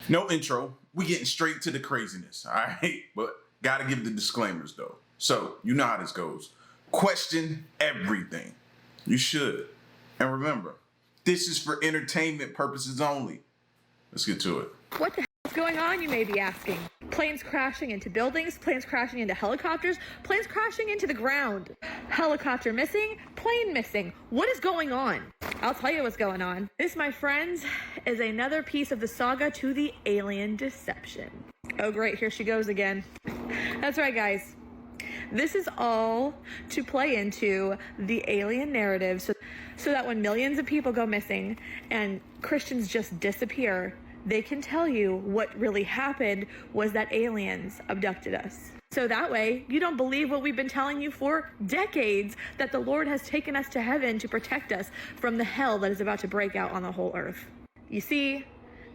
No intro. We getting straight to the craziness, all right? But gotta give the disclaimers though. So you know how this goes. Question everything. You should. And remember, this is for entertainment purposes only. Let's get to it. What the hell is going on, you may be asking? Planes crashing into buildings, planes crashing into helicopters, planes crashing into the ground. Helicopter missing, plane missing. What is going on? I'll tell you what's going on. This, my friends, is another piece of the saga to the alien deception. Oh great, here she goes again. That's right, guys. This is all to play into the alien narrative so that when millions of people go missing and Christians just disappear, they can tell you what really happened was that aliens abducted us. So that way, you don't believe what we've been telling you for decades, that the Lord has taken us to heaven to protect us from the hell that is about to break out on the whole earth. You see,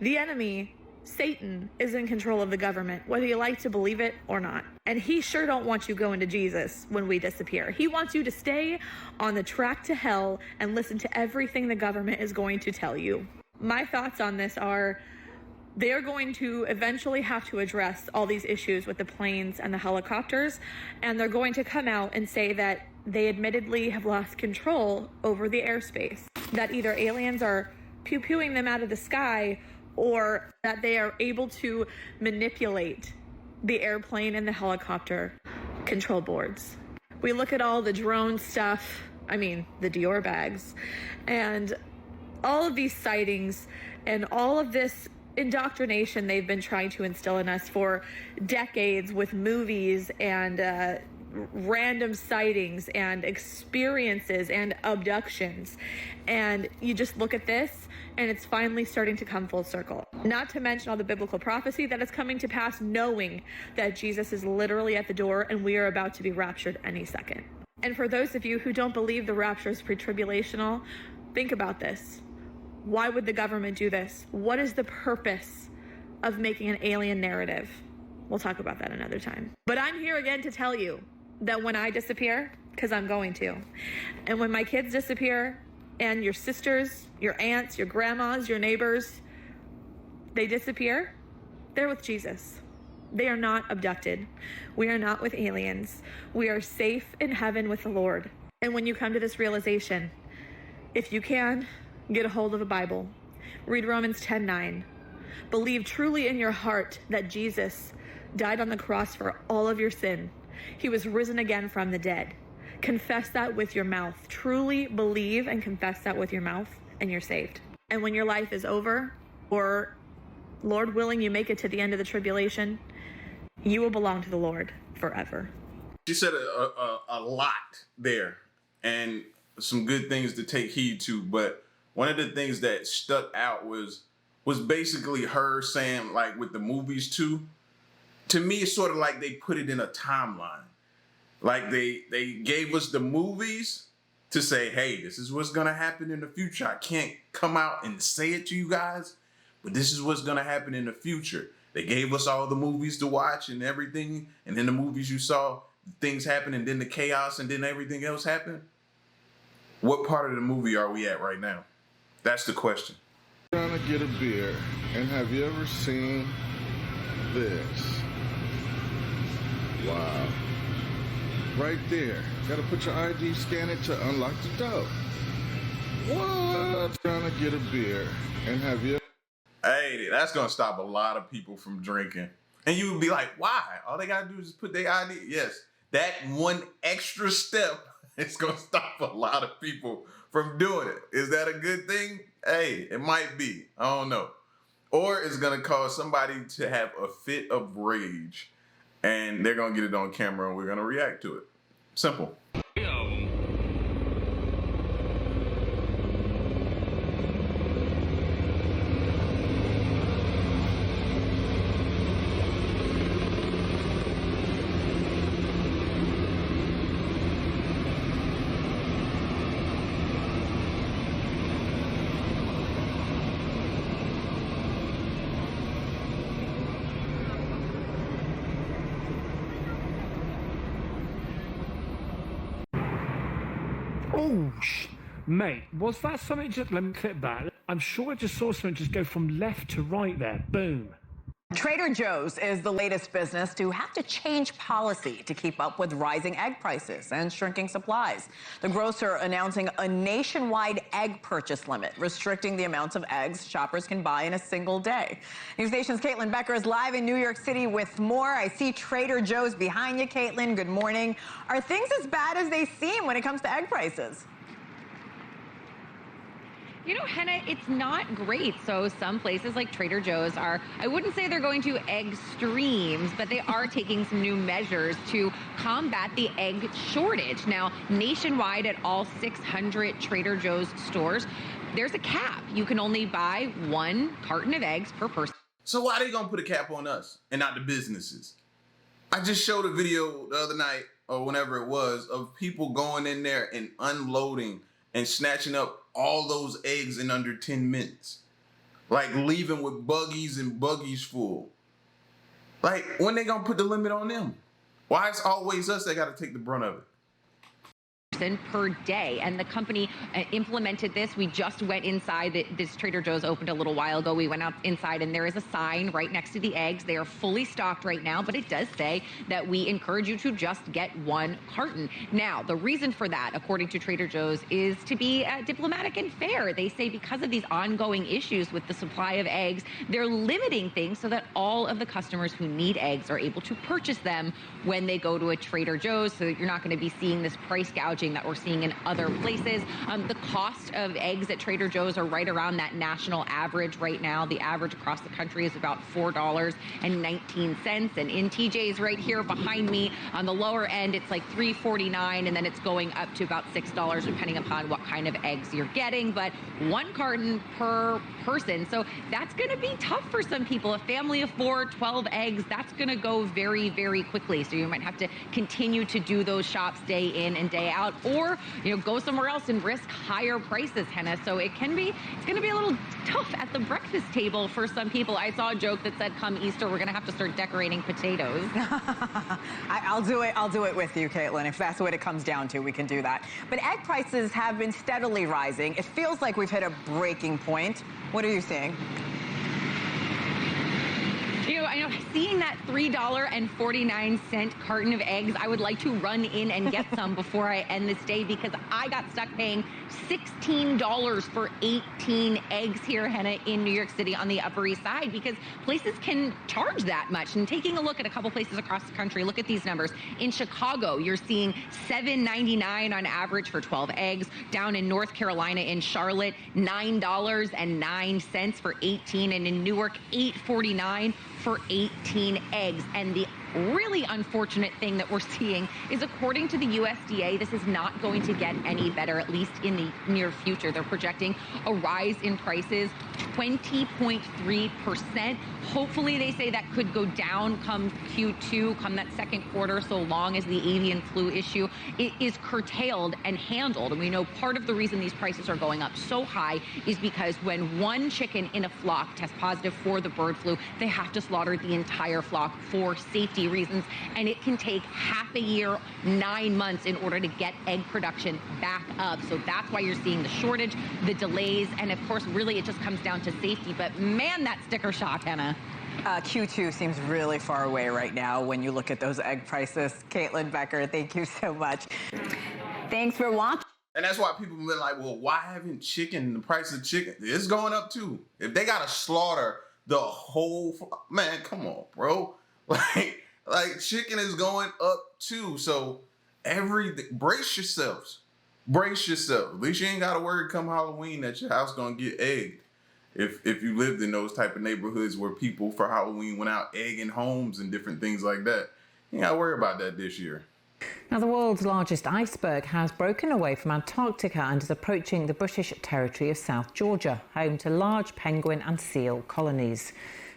the enemy, Satan, is in control of the government, whether you like to believe it or not. And he sure don't want you going to Jesus when we disappear. He wants you to stay on the track to hell and listen to everything the government is going to tell you. My thoughts on this are, they are going to eventually have to address all these issues with the planes and the helicopters, and they're going to come out and say that they admittedly have lost control over the airspace, that either aliens are pew-pewing them out of the sky or that they are able to manipulate the airplane and the helicopter control boards. We look at all the drone stuff, the Dior bags, and all of these sightings and all of this indoctrination they've been trying to instill in us for decades with movies and random sightings and experiences and abductions. And you just look at this and it's finally starting to come full circle. Not to mention all the biblical prophecy that is coming to pass, knowing that Jesus is literally at the door and we are about to be raptured any second. And for those of you who don't believe the rapture is pre-tribulational, think about this. Why would the government do this? What is the purpose of making an alien narrative? We'll talk about that another time. But I'm here again to tell you that when I disappear, because I'm going to, and when my kids disappear, and your sisters, your aunts, your grandmas, your neighbors, they disappear, they're with Jesus. They are not abducted. We are not with aliens. We are safe in heaven with the Lord. And when you come to this realization, if you can, get a hold of a Bible. Read Romans 10:9. Believe truly in your heart that Jesus died on the cross for all of your sin. He was risen again from the dead. Confess that with your mouth. Truly believe and confess that with your mouth, and you're saved. And when your life is over, or Lord willing, you make it to the end of the tribulation, you will belong to the Lord forever. She said a lot there, and some good things to take heed to, but one of the things that stuck out was basically her saying, like with the movies too, to me it's sort of like they put it in a timeline. Like they gave us the movies to say, hey, this is what's gonna happen in the future. I can't come out and say it to you guys, but this is what's gonna happen in the future. They gave us all the movies to watch and everything, and in the movies you saw things happen and then the chaos and then everything else happened. What part of the movie are we at right now? That's the question. Trying to get a beer, and have you ever seen this? Wow. Right there. Gotta put your ID, scan it to unlock the door. What? Trying to get a beer, and have you... Hey, that's gonna stop a lot of people from drinking. And you would be like, why? All they gotta do is put their ID. Yes, that one extra step is gonna stop a lot of people from doing it. Is that a good thing? Hey, it might be. I don't know. Or it's gonna cause somebody to have a fit of rage and they're gonna get it on camera and we're gonna react to it. Simple. Oh, mate, was that something just... Let me clip that. I'm sure I just saw something just go from left to right there. Boom. Trader Joe's is the latest business to have to change policy to keep up with rising egg prices and shrinking supplies. The grocer announcing a nationwide egg purchase limit, restricting the amounts of eggs shoppers can buy in a single day. News Nation's Caitlin Becker is live in New York City with more. I see Trader Joe's behind you, Caitlin. Good morning. Are things as bad as they seem when it comes to egg prices? You know, Henna, it's not great. So some places like Trader Joe's are, I wouldn't say they're going to extremes, but they are taking some new measures to combat the egg shortage. Now, nationwide at all 600 Trader Joe's stores, there's a cap. You can only buy 1 carton of eggs per person. So why are they gonna put a cap on us and not the businesses? I just showed a video the other night or whenever it was of people going in there and unloading and snatching up all those eggs in under 10 minutes. Like leaving with buggies and buggies full. Like, when they gonna put the limit on them? Why it's always us that gotta take the brunt of it? Per day, and the company implemented this. We just went inside. This Trader Joe's opened a little while ago. We went out inside, and there is a sign right next to the eggs. They are fully stocked right now, but it does say that we encourage you to just get 1 carton. Now, the reason for that, according to Trader Joe's, is to be diplomatic and fair. They say because of these ongoing issues with the supply of eggs, they're limiting things so that all of the customers who need eggs are able to purchase them when they go to a Trader Joe's, so that you're not going to be seeing this price gouging that we're seeing in other places. The cost of eggs at Trader Joe's are right around that national average right now. The average across the country is about $4.19. And in TJ's right here behind me, on the lower end, it's like $3.49, and then it's going up to about $6 depending upon what kind of eggs you're getting. But 1 carton per person. So that's going to be tough for some people. A family of 4, 12 eggs, that's going to go very, very quickly. So you might have to continue to do those shops day in and day out, or go somewhere else and risk higher prices, Henna. So it's going to be a little tough at the breakfast table for some people. I saw a joke that said, come Easter, we're going to have to start decorating potatoes. I'll do it with you, Caitlin. If that's what it comes down to, we can do that. But egg prices have been steadily rising. It feels like we've hit a breaking point. What are you seeing? I know, seeing that $3.49 carton of eggs, I would like to run in and get some before I end this day, because I got stuck paying $16 for 18 eggs here, Henna, in New York City on the Upper East Side, because places can charge that much. And taking a look at a couple places across the country, look at these numbers. In Chicago, you're seeing $7.99 on average for 12 eggs. Down in North Carolina, in Charlotte, $9.09 for 18, and in Newark, $8.49 for 18 eggs. And the really unfortunate thing that we're seeing is, according to the USDA, this is not going to get any better, at least in the near future. They're projecting a rise in prices 20.3%. Hopefully, they say that could go down come Q2, come that second quarter, so long as the avian flu issue is curtailed and handled. And we know part of the reason these prices are going up so high is because when 1 chicken in a flock tests positive for the bird flu, they have to slaughter the entire flock for safety reasons, and it can take half a year, 9 months, in order to get egg production back up. So that's why you're seeing the shortage, the delays, and of course, really, it just comes down to safety. But man, that sticker shock, Henna. Q2 seems really far away right now when you look at those egg prices. Caitlin Becker, thank you so much. Thanks for watching. And that's why people been like, well, why haven't the price of chicken? It's going up too. If they gotta slaughter the whole, man, come on, bro. Like chicken is going up too. So brace yourselves. Brace yourself. At least you ain't gotta worry come Halloween that your house gonna get egged. If you lived in those type of neighborhoods where people for Halloween went out egging homes and different things like that, you ain't gotta worry about that this year. Now, the world's largest iceberg has broken away from Antarctica and is approaching the British territory of South Georgia, home to large penguin and seal colonies.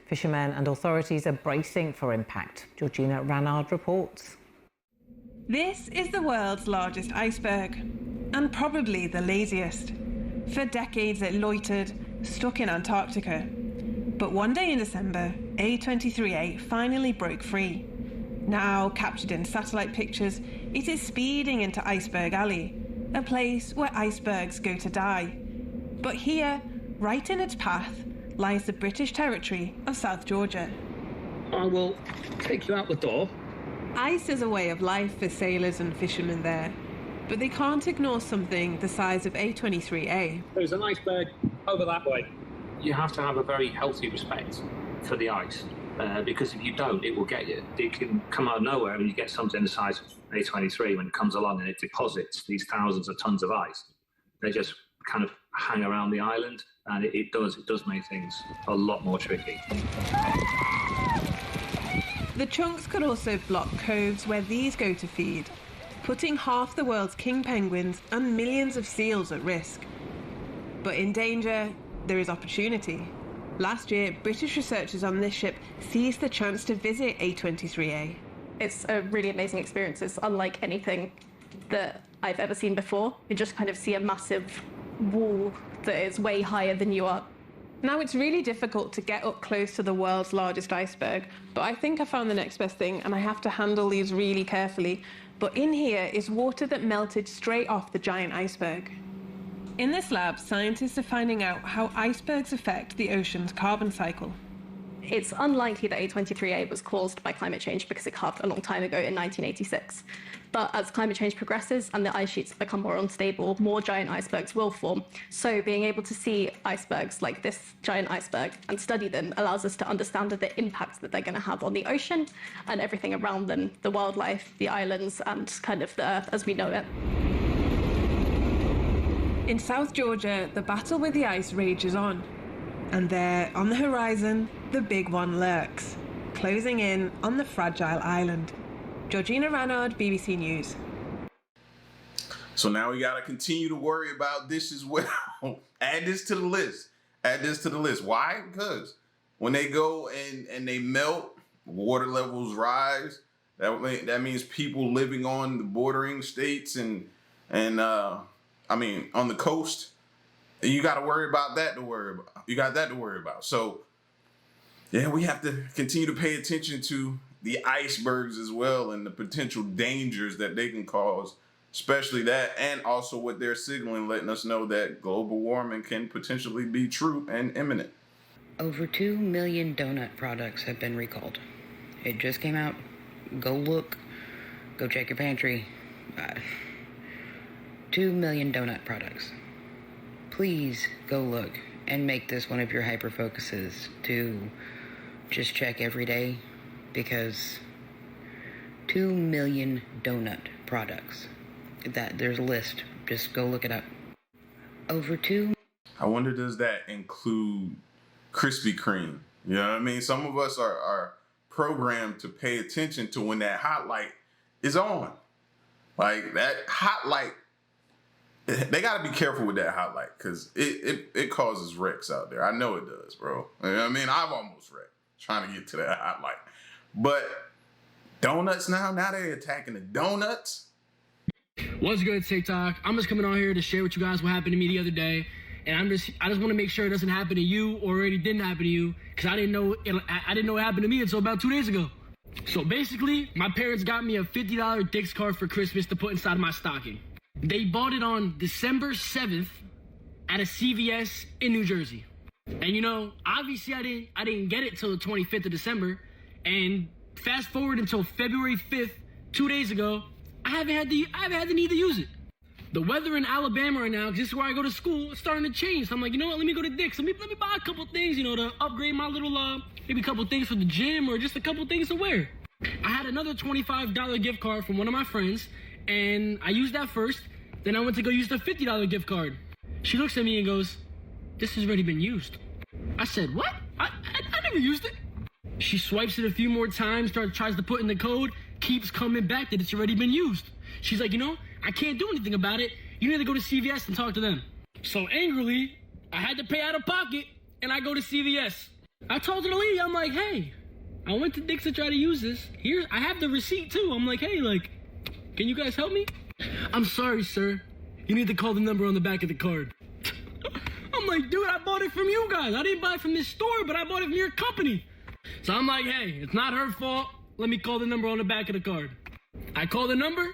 Fishermen and authorities are bracing for impact. Georgina Ranard reports. This is the world's largest iceberg, and probably the laziest. For decades it loitered, stuck in Antarctica. But one day in December, A23A finally broke free. Now captured in satellite pictures, it is speeding into Iceberg Alley, a place where icebergs go to die. But here, right in its path, lies the British territory of South Georgia. I will take you out the door. Ice is a way of life for sailors and fishermen there, but they can't ignore something the size of A23A. There's an iceberg over that way. You have to have a very healthy respect for the ice, because if you don't, it will get you. It can come out of nowhere and you get something the size of A23 when it comes along and it deposits these thousands of tons of ice. They just kind of hang around the island, and it does make things a lot more tricky. The chunks could also block coves where these go to feed, putting half the world's king penguins and millions of seals at risk. But in danger, there is opportunity. Last year, British researchers on this ship seized the chance to visit A23A. It's a really amazing experience. It's unlike anything that I've ever seen before. You just kind of see a massive wall that is way higher than you are. Now, it's really difficult to get up close to the world's largest iceberg, but I think I found the next best thing, and I have to handle these really carefully. But in here is water that melted straight off the giant iceberg. In this lab, scientists are finding out how icebergs affect the ocean's carbon cycle. It's unlikely that A23A was caused by climate change because it calved a long time ago in 1986. But as climate change progresses and the ice sheets become more unstable, more giant icebergs will form. So being able to see icebergs like this giant iceberg and study them allows us to understand the impacts that they're going to have on the ocean and everything around them, the wildlife, the islands, and kind of the Earth as we know it. In South Georgia, the battle with the ice rages on. And there, on the horizon, the big one lurks, closing in on the fragile island. Georgina Ranard, BBC News. So now we got to continue to worry about this as well. Add this to the list. Add this to the list. Why? Because when they go and they melt, water levels rise. That means people living on the bordering states and on the coast. You got to worry about that to worry about. You got that to worry about. So, yeah, we have to continue to pay attention to the icebergs as well and the potential dangers that they can cause, especially that, and also what they're signaling, letting us know that global warming can potentially be true and imminent. Over 2 million donut products have been recalled. It just came out. Go look. Go check your pantry. 2 million donut products. Please go look and make this one of your hyper focuses to just check every day, because 2 million donut products. There's a list. Just go look it up. Over 2. I wonder, does that include Krispy Kreme? You know what I mean? Some of us are programmed to pay attention to when that hot light is on. Like that hot light. They got to be careful with that hot light because it causes wrecks out there. I know it does, bro. You know what I mean? I've almost wrecked trying to get to that hot light. But donuts now they're attacking the donuts. What's good, TikTok? I'm just coming on here to share with you guys what happened to me the other day. And I just want to make sure it doesn't happen to you or it didn't happen to you, because I didn't know it happened to me until about 2 days ago. So basically, my parents got me a $50 Dick's card for Christmas to put inside my stocking. They bought it on December 7th at a CVS in New Jersey. And obviously I didn't get it till the 25th of December. And fast forward until February 5th, 2 days ago, I haven't had the need to use it. The weather in Alabama right now, because this is where I go to school, it's starting to change. So I'm like, you know what? Let me go to Dick's. Let me buy a couple things, to upgrade my little, maybe a couple things for the gym or just a couple things to wear. I had another $25 gift card from one of my friends, and I used that first. Then I went to go use the $50 gift card. She looks at me and goes, "This has already been used." I said, "What? I never used it." She swipes it a few more times, tries to put in the code, keeps coming back that it's already been used. She's like, I can't do anything about it. You need to go to CVS and talk to them. So angrily, I had to pay out of pocket, and I go to CVS. I told the lady, I'm like, "Hey, I went to Dick's to try to use this. Here, I have the receipt too." I'm like, "Hey, can you guys help me?" "I'm sorry, sir. You need to call the number on the back of the card." I'm like, "Dude, I bought it from you guys. I didn't buy it from this store, but I bought it from your company." So I'm like, "Hey, it's not her fault. Let me call the number on the back of the card." I call the number.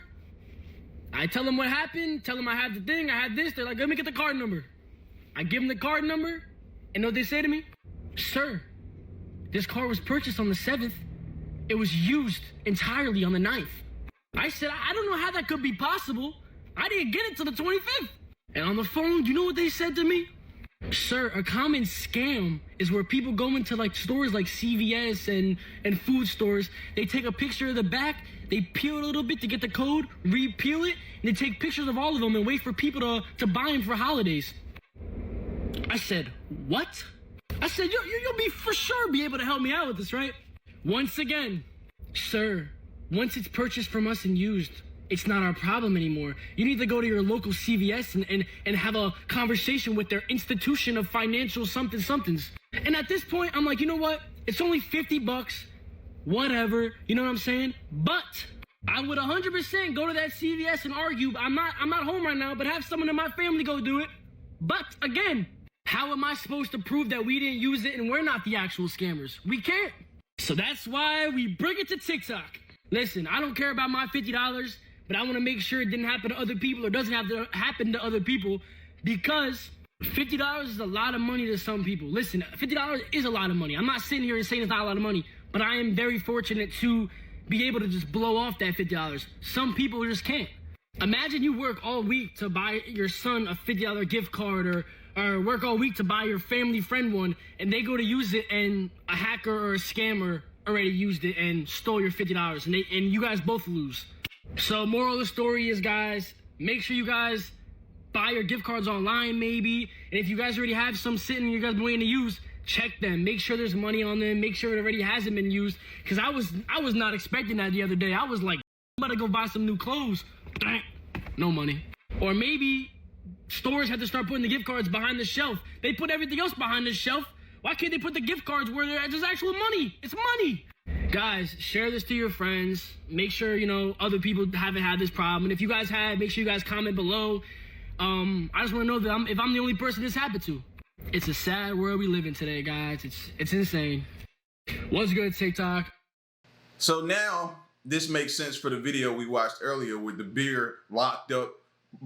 I tell them what happened. Tell them I had the thing. I had this. They're like, "Let me get the card number." I give them the card number. And know what they say to me? "Sir, this car was purchased on the 7th. It was used entirely on the 9th. I said, I don't know how that could be possible. I didn't get it till the 25th. And on the phone, you know what they said to me? Sir, a common scam is where people go into like stores like CVS and food stores. They take a picture of the back, they peel it a little bit to get the code, re-peel it, and they take pictures of all of them and wait for people to buy them for holidays. I said, what? I said, you'll be for sure be able to help me out with this, right? Once again, sir, once it's purchased from us and used, it's not our problem anymore. You need to go to your local CVS and have a conversation with their institution of financial somethings. And at this point, I'm like, you know what? It's only $50, whatever. You know what I'm saying? But I would 100% go to that CVS and argue. I'm not home right now, but have someone in my family go do it. But again, how am I supposed to prove that we didn't use it and we're not the actual scammers? We can't. So that's why we bring it to TikTok. Listen, I don't care about my $50. But I want to make sure it didn't happen to other people or doesn't have to happen to other people, because $50 is a lot of money to some people. Listen, $50 is a lot of money. I'm not sitting here and saying it's not a lot of money, but I am very fortunate to be able to just blow off that $50. Some people just can't. Imagine you work all week to buy your son a $50 gift card or work all week to buy your family friend one, and they go to use it and a hacker or a scammer already used it and stole your $50 and you guys both lose. So moral of the story is, guys, make sure you guys buy your gift cards online maybe. And if you guys already have some sitting you guys been waiting to use, check them. Make sure there's money on them. Make sure it already hasn't been used. Because I was not expecting that the other day. I was like, I'm about to go buy some new clothes. No money. Or maybe stores have to start putting the gift cards behind the shelf. They put everything else behind the shelf. Why can't they put the gift cards where there's actual money? It's money. Guys, share this to your friends. Make sure, other people haven't had this problem. And if you guys have, make sure you guys comment below. I just want to know that if I'm the only person this happened to. It's a sad world we live in today, guys. It's insane. What's good, TikTok? So now this makes sense for the video we watched earlier with the beer locked up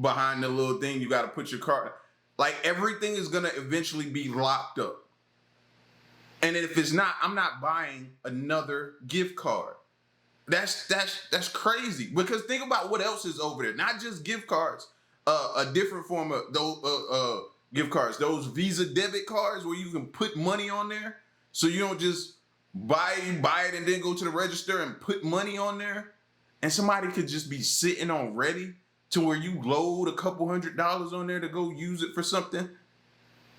behind the little thing. You got to put your card. Like, everything is going to eventually be locked up. And if it's not, I'm not buying another gift card. That's crazy. Because think about what else is over there. Not just gift cards. A different form of those gift cards. Those Visa debit cards where you can put money on there. So you don't just buy it and then go to the register and put money on there. And somebody could just be sitting on ready to where you load a couple $100 on there to go use it for something.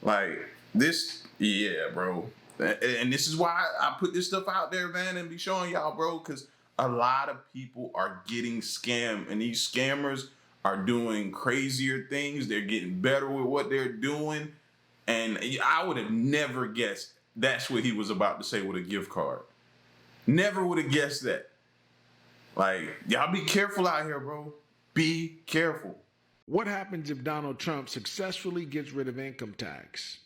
Like this, yeah, bro. And this is why I put this stuff out there, man, and be showing y'all, bro, because a lot of people are getting scammed, and these scammers are doing crazier things. They're getting better with what they're doing, and I would have never guessed that's what he was about to say with a gift card. Never would have guessed that. Like, y'all be careful out here, bro. Be careful. What happens if Donald Trump successfully gets rid of income tax?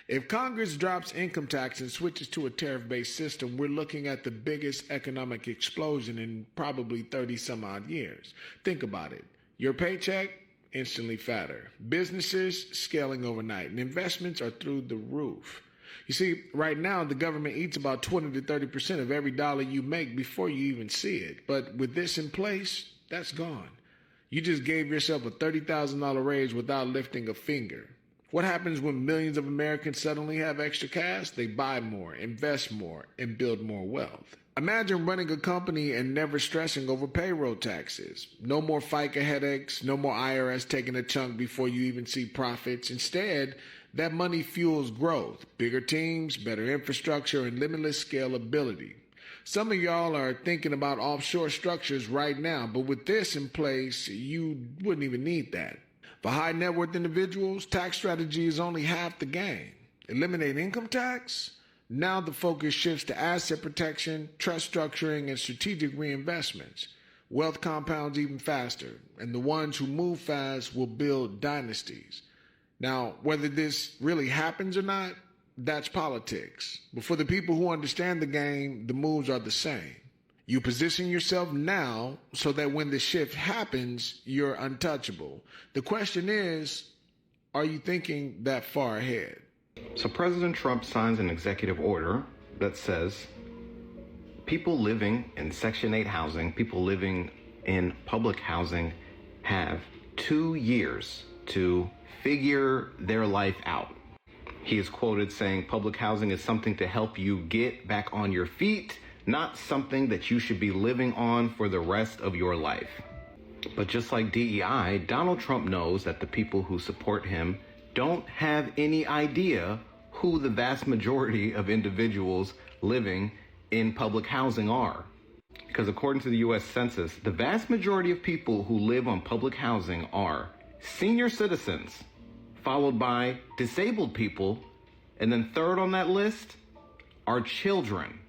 If Congress drops income tax and switches to a tariff-based system, we're looking at the biggest economic explosion in probably 30 some odd years. Think about it. Your paycheck, instantly fatter. Businesses scaling overnight, and investments are through the roof. You see, right now, the government eats about 20 to 30% of every dollar you make before you even see it. But with this in place, that's gone. You just gave yourself a $30,000 raise without lifting a finger. What happens when millions of Americans suddenly have extra cash? They buy more, invest more, and build more wealth. Imagine running a company and never stressing over payroll taxes. No more FICA headaches, no more IRS taking a chunk before you even see profits. Instead, that money fuels growth, bigger teams, better infrastructure, and limitless scalability. Some of y'all are thinking about offshore structures right now, but with this in place, you wouldn't even need that. For high net worth individuals, tax strategy is only half the game. Eliminate income tax? Now the focus shifts to asset protection, trust structuring, and strategic reinvestments. Wealth compounds even faster, and the ones who move fast will build dynasties. Now, whether this really happens or not, that's politics. But for the people who understand the game, the moves are the same. You position yourself now so that when the shift happens, you're untouchable. The question is, are you thinking that far ahead? So President Trump signs an executive order that says people living in Section 8 housing, people living in public housing have 2 years to figure their life out. He is quoted saying public housing is something to help you get back on your feet, not something that you should be living on for the rest of your life. But just like DEI, Donald Trump knows that the people who support him don't have any idea who the vast majority of individuals living in public housing are. Because according to the U.S. Census, the vast majority of people who live on public housing are senior citizens, followed by disabled people, and then third on that list are children.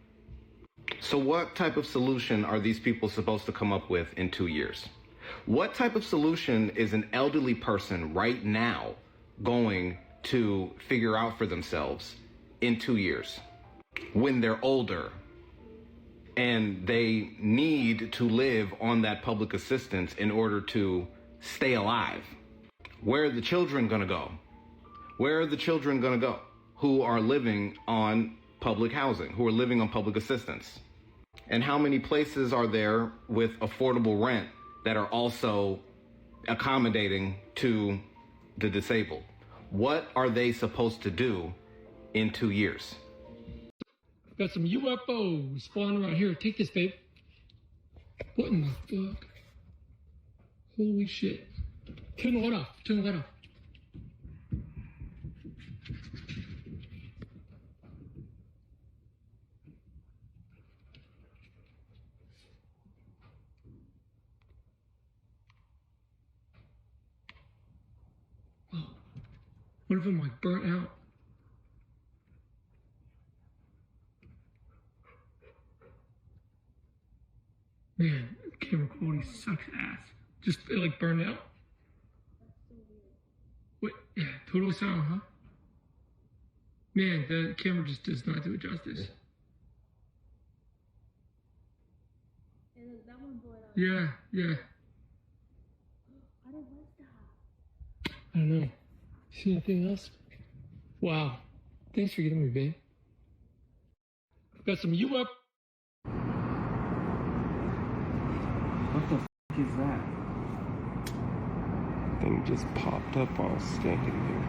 So what type of solution are these people supposed to come up with in 2 years? What type of solution is an elderly person right now going to figure out for themselves in 2 years when they're older and they need to live on that public assistance in order to stay alive? Where are the children going to go? Where are the children going to go who are living on public housing, who are living on public assistance? And how many places are there with affordable rent that are also accommodating to the disabled? What are they supposed to do in 2 years? Got some UFOs spawning around here. Take this, babe. What in the fuck? Holy shit. Turn the light off. Turn the light off. Oh. One of them like burnt out. Man, camera quality sucks ass. Just it like burned out. What? Yeah, total sound, huh? Man, the camera just does not do it justice. Yeah, yeah. I don't know. See anything else? Wow. Thanks for getting me, babe. Got some UFO. What the f*** is that? Thing just popped up while I was standing here.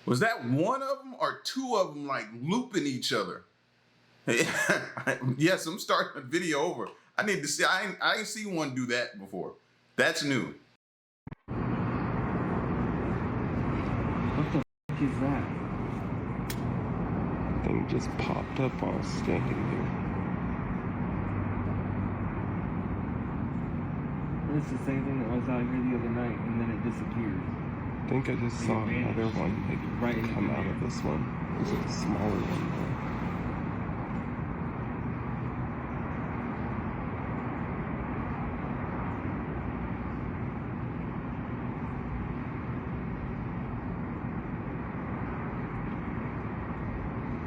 Was that one of them or two of them like looping each other? Yes, I'm starting a video over. I need to see. I ain't seen one do that before. That's new. What the f*** is that? Thing just popped up while I was standing here. It's the same thing that was out here the other night, and then it disappears. I think I just saw another one like come out of this one. This is a smaller one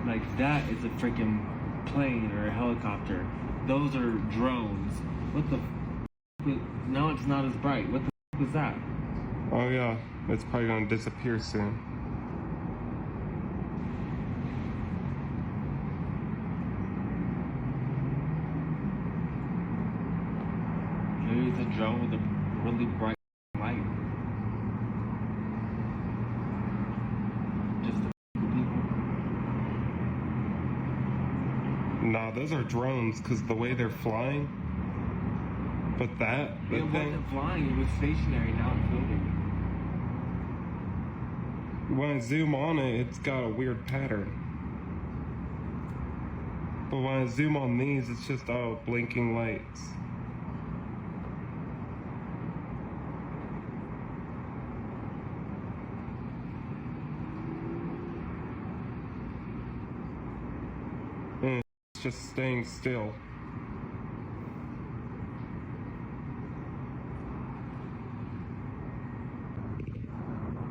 though. Like that is a freaking plane or a helicopter. Those are drones. What the? Now it's not as bright. What the was that? Oh yeah, it's probably gonna disappear soon. Maybe it's a drone with a really bright light. Just to people. Nah, those are drones because the way they're flying. But that it wasn't flying, it was stationary, now it's moving. When I zoom on it, it's got a weird pattern. But when I zoom on these, it's just all blinking lights. And it's just staying still.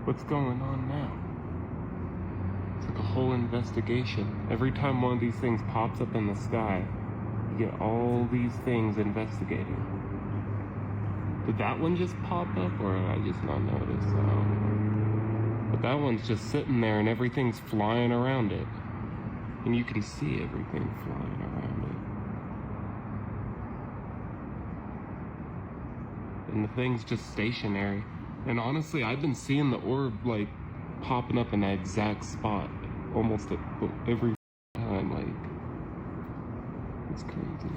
What's going on now? It's like a whole investigation. Every time one of these things pops up in the sky, you get all these things investigating. Did that one just pop up, or did I just not notice? But that one's just sitting there and everything's flying around it. And you can see everything flying around it. And the thing's just stationary. And honestly, I've been seeing the orb like popping up in that exact spot almost at every time. Like, it's crazy.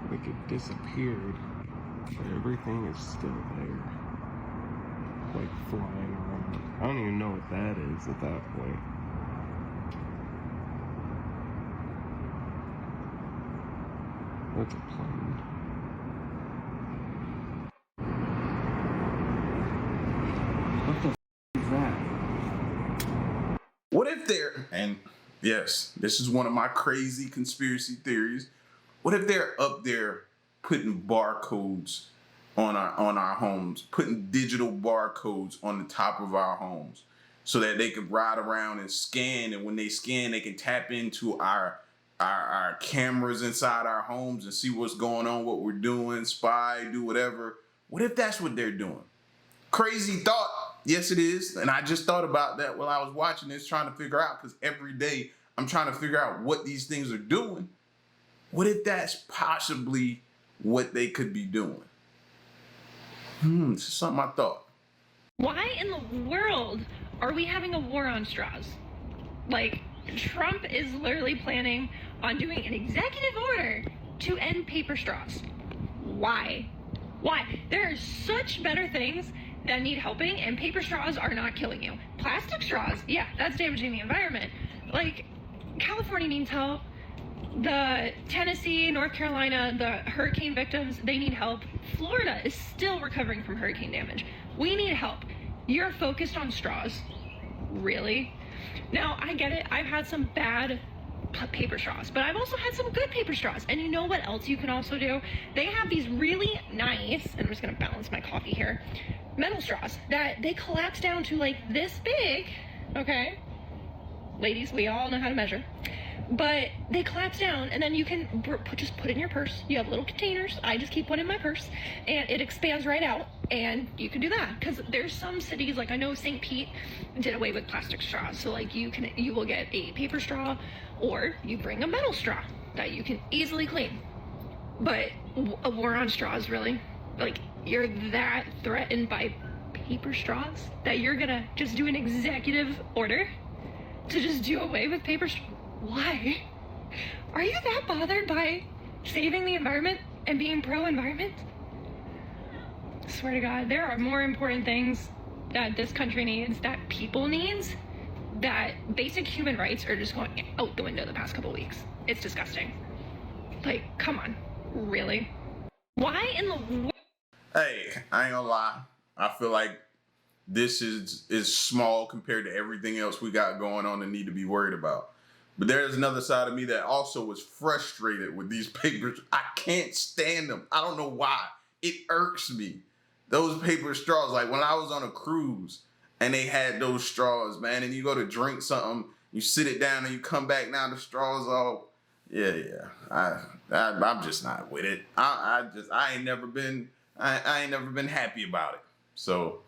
Like it disappeared, but everything is still there. Like flying around. I don't even know what that is at that point. That's a plane. What the is that? What if they're, and yes, this is one of my crazy conspiracy theories. What if they're up there putting barcodes on our homes, putting digital barcodes on the top of our homes so that they could ride around and scan, and when they scan, they can tap into our cameras inside our homes and see what's going on, what we're doing, spy, do whatever. What if that's what they're doing? Crazy thought. Yes, it is. And I just thought about that while I was watching this, trying to figure out, because every day I'm trying to figure out what these things are doing. What if that's possibly what they could be doing? It's just something I thought. Why in the world are we having a war on straws? Like, Trump is literally planning on doing an executive order to end paper straws. Why? Why? There are such better things that need helping, and paper straws are not killing you. Plastic straws, yeah, that's damaging the environment. Like, California needs help. The Tennessee, North Carolina, the hurricane victims, they need help. Florida is still recovering from hurricane damage. We need help. You're focused on straws. Really? Now, I get it. I've had some bad paper straws, but I've also had some good paper straws. And you know what else you can also do? They have these really nice, and I'm just gonna balance my coffee here, metal straws that they collapse down to like this big, okay? Ladies, we all know how to measure. But they collapse down, and then you can just put it in your purse. You have little containers. I just keep one in my purse, and it expands right out, and you can do that. Because there's some cities, like I know St. Pete did away with plastic straws. So like you will get a paper straw, or you bring a metal straw that you can easily clean. But a war on straws, really? Like, you're that threatened by paper straws that you're gonna just do an executive order to just do away with paper straws? Why? Are you that bothered by saving the environment and being pro-environment? I swear to God, there are more important things that this country needs, that people needs, that basic human rights are just going out the window the past couple weeks. It's disgusting. Like, come on. Really? Why in the world? Hey, I ain't gonna lie. I feel like this is small compared to everything else we got going on and need to be worried about. But there's another side of me that also was frustrated with these papers. I can't stand them. I don't know why. It irks me. Those paper straws, like when I was on a cruise and they had those straws, man, and you go to drink something, you sit it down and you come back, now the straws all, yeah. I'm just not with it. I ain't never been happy about it. So,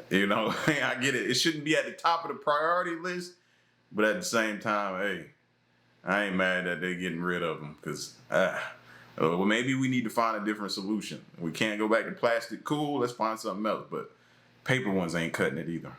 you know, I get it. It shouldn't be at the top of the priority list. But at the same time, hey, I ain't mad that they're getting rid of them, because, well, maybe we need to find a different solution. We can't go back to plastic. Cool, let's find something else. But paper ones ain't cutting it either.